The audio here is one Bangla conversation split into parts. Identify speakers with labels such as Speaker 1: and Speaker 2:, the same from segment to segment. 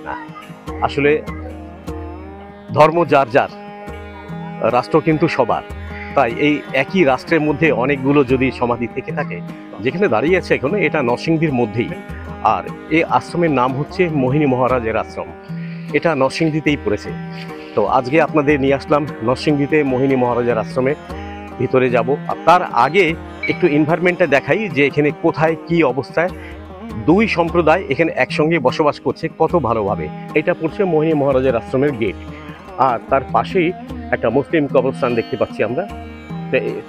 Speaker 1: না। আসলে ধর্ম যার যার, রাষ্ট্র কিন্তু সবার। তাই এই একই রাষ্ট্রের মধ্যে অনেকগুলো যদি সমাধি থেকে থাকে, যেখানে দাঁড়িয়ে আছে এখন এটা নরসিংদীর মধ্যেই। আর এই আশ্রমের নাম হচ্ছে মোহিনী মহারাজের আশ্রম। এটা নরসিংদীতেই পড়েছে। তো আজকে আপনাদের নিয়ে আসলাম নরসিংদীতে মোহিনী মহারাজের আশ্রমে, ভিতরে যাব। আর তার আগে একটু এনভায়রনমেন্টটা দেখাই যে এখানে কোথায় কি অবস্থায় দুই সম্প্রদায় এখানে একসঙ্গে বসবাস করছে কত ভালোভাবে। এটা পড়ছে মোহিনী মহারাজের আশ্রমের গেট। আর তার পাশেই একটা মুসলিম কবরস্থান দেখতে পাচ্ছি আমরা।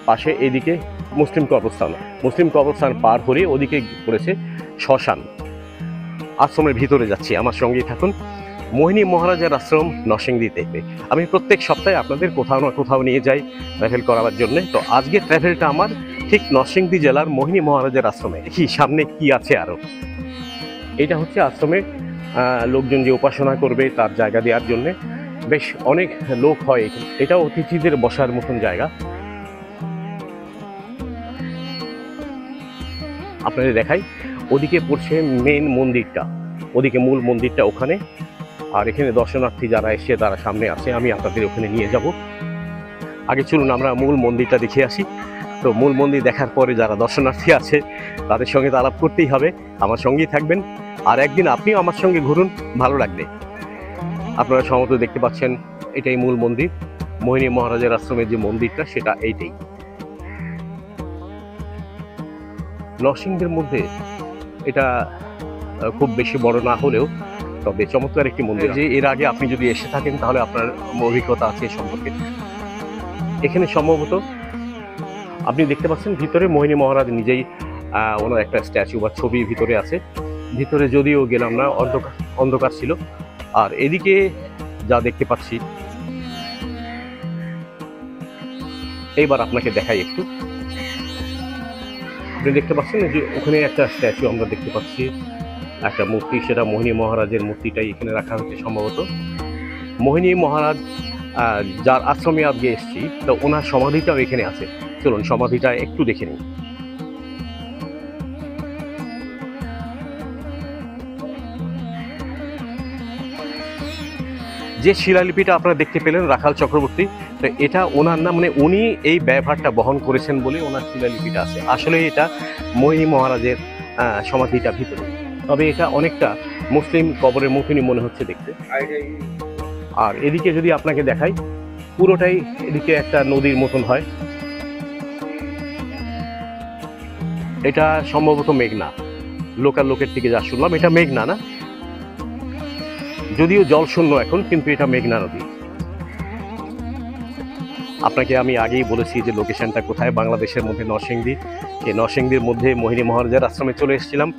Speaker 1: পাশে এদিকে মুসলিম কবরস্থান পার হয়ে ওদিকে পড়েছে শ্মশান। আশ্রমের ভিতরে যাচ্ছি, আমার সঙ্গেই থাকুন। মোহিনী মহারাজের আশ্রম নরসিংদীতে। আমি প্রত্যেক সপ্তাহে আপনাদের কোথাও না কোথাও নিয়ে যাই ট্রাভেল করাবার জন্য। তো আজকে ট্রাভেলটা আমার ঠিক নরসিংদী জেলার মোহিনী মহারাজের আশ্রমে। দেখি সামনে কি আছে আরো। এটা হচ্ছে আশ্রমে লোকজন যে উপাসনা করবে তার জায়গা দেওয়ার জন্য বেশ অনেক লোক হয় এখানে। এটা অতিথিদের বসার মতন জায়গা। আপনাদের দেখাই, ওদিকে পড়ছে মেন মন্দিরটা, ওদিকে মূল মন্দিরটা ওখানে। আর এখানে দর্শনার্থী যারা এসে তারা সামনে আছে, আমি আপনাদের ওখানে নিয়ে যাব। আগে চলুন আমরা মূল মন্দিরটা দেখে আসি। তো মূল মন্দির দেখার পরে যারা দর্শনার্থী আছে তাদের সঙ্গে তো আলাপ করতেই হবে, আমার সঙ্গেই থাকবেন। আর একদিন আপনিও আমার সঙ্গে ঘুরুন, ভালো লাগবে। আপনারা সম্ভবত দেখতে পাচ্ছেন এটাই মূল মন্দির। মোহিনী মহারাজের আশ্রমের যে মন্দিরটা সেটা এইটাই। নরসিংদীর মধ্যে এটা খুব বেশি বড় না হলেও তবে চমৎকার একটি মন্দির। যে এর আগে আপনি যদি এসে থাকেন তাহলে আপনার অভিজ্ঞতা আছে এ সম্পর্কে। এখানে সম্ভবত আপনি দেখতে পাচ্ছেন ভিতরে মোহিনী মহারাজ নিজেই ওনার একটা স্ট্যাচু বা ছবি ভিতরে আছে। ভিতরে যদিও গেলাম না, অন্ধকার ছিল। আর এদিকে যা দেখতে পাচ্ছি, এইবার আপনাকে দেখাই একটু। আপনি দেখতে পাচ্ছেন যে ওখানে একটা স্ট্যাচু আমরা দেখতে পাচ্ছি, একটা মূর্তি, সেটা মোহিনী মহারাজের মূর্তিটাই এখানে রাখা হয়েছে সম্ভবত। মোহিনী মহারাজ যার আশ্রমে আজকে এসেছি, তো ওনার সমাধিটাও এখানে আছে। চলুন সমাধিটা একটু দেখে নিন। যে শিলালিপিটা আপনারা দেখতে পেলেন রাখাল চক্রবর্তী, তো এটা ওনার নাম, মানে উনি এই ব্যবহারটা বহন করেছেন বলে ওনার শিলালিপিটা আছে। আসলে এটা মোহিনী মহারাজের সমাধিটা ভিতরে, তবে এটা অনেকটা মুসলিম কবরের মতনই মনে হচ্ছে দেখতে। আর এদিকে যদি আপনাকে দেখাই, পুরোটাই এদিকে একটা নদীর মতন হয়। এটা সম্ভবত মেঘনা, লোকাল লোকের থেকে যা শুনলাম এটা মেঘনা না, যদিও জল শূন্য এখন, কিন্তু এটা মেঘনা নদী। আপনাকে আমি আগেই বলেছি যে লোকেশনটা কোথায়, বাংলাদেশের মধ্যে নরসিংদী। এই নরসিংদীর মধ্যে মোহিনী মহারাজের আশ্রমে চলে এসেছিলাম।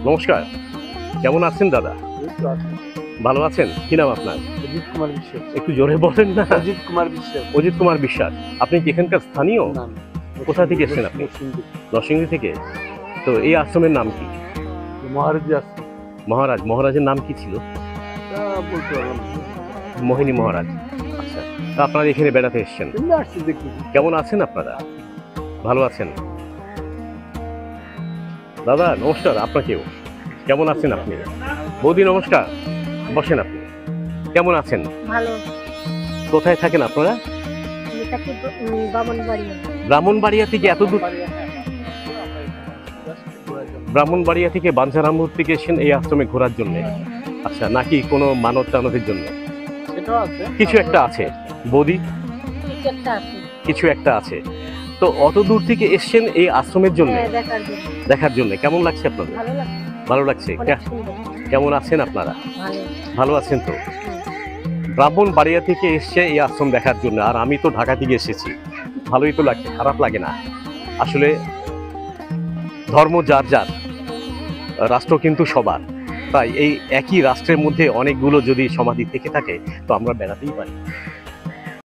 Speaker 1: নমস্কার, কেমন আছেন দাদা? ভালো আছেন? কি নাম আপনার?
Speaker 2: অজিত কুমার বিশ্বাস।
Speaker 1: একটু জোরে বলেন না।
Speaker 2: অজিত কুমার বিশ্বাস।
Speaker 1: অজিত কুমার বিশ্বাস। আপনি কি এখানকার স্থানীয়? কোথা থেকে এসেছেন আপনি? নরসিংদী থেকে। তো এই আশ্রমের নাম কি?
Speaker 2: মহারাজ আশ্রম।
Speaker 1: মহারাজের নাম কি ছিল?
Speaker 2: বলতে পারলাম না।
Speaker 1: মোহিনী মহারাজ। আচ্ছা, তা আপনারা এখানে বেড়াতে এসেছেন। কেমন আছেন আপনারা? ভালো আছেন? দাদা নমস্কার, আপনাকেও। কেমন আছেন আপনি? বৌদি নমস্কার, বসেন। আপনি কেমন আছেন?
Speaker 3: ভালো।
Speaker 1: কোথায় থাকেন আপনারা? ব্রাহ্মণবাড়িয়া থেকে এত দূর? ব্রাহ্মণবাড়িয়া থেকে বাঞ্ছারামপুর থেকে এসেছেন এই আশ্রমে ঘোরার জন্য? আচ্ছা, নাকি কোনো মানত টানতের জন্য? কিছু একটা আছে বৌদি, কিছু একটা আছে। তো অত দূর থেকে এসেছেন এই আশ্রমের জন্য, দেখার জন্য। কেমন লাগছে আপনাদের? ভালো লাগছে। কেমন আছেন আপনারা? ভালো আছেন তো? ব্রাহ্মণবাড়িয়া থেকে এসছে এই আশ্রম দেখার জন্য, আর আমি তো ঢাকা থেকে এসেছি। ভালোই তো লাগছে, খারাপ লাগে না। আসলে ধর্ম যার যার, রাষ্ট্র কিন্তু সবার। তাই এই একই রাষ্ট্রের মধ্যে অনেকগুলো যদি সমাধি থেকে থাকে তো আমরা বেড়াতেই পারি।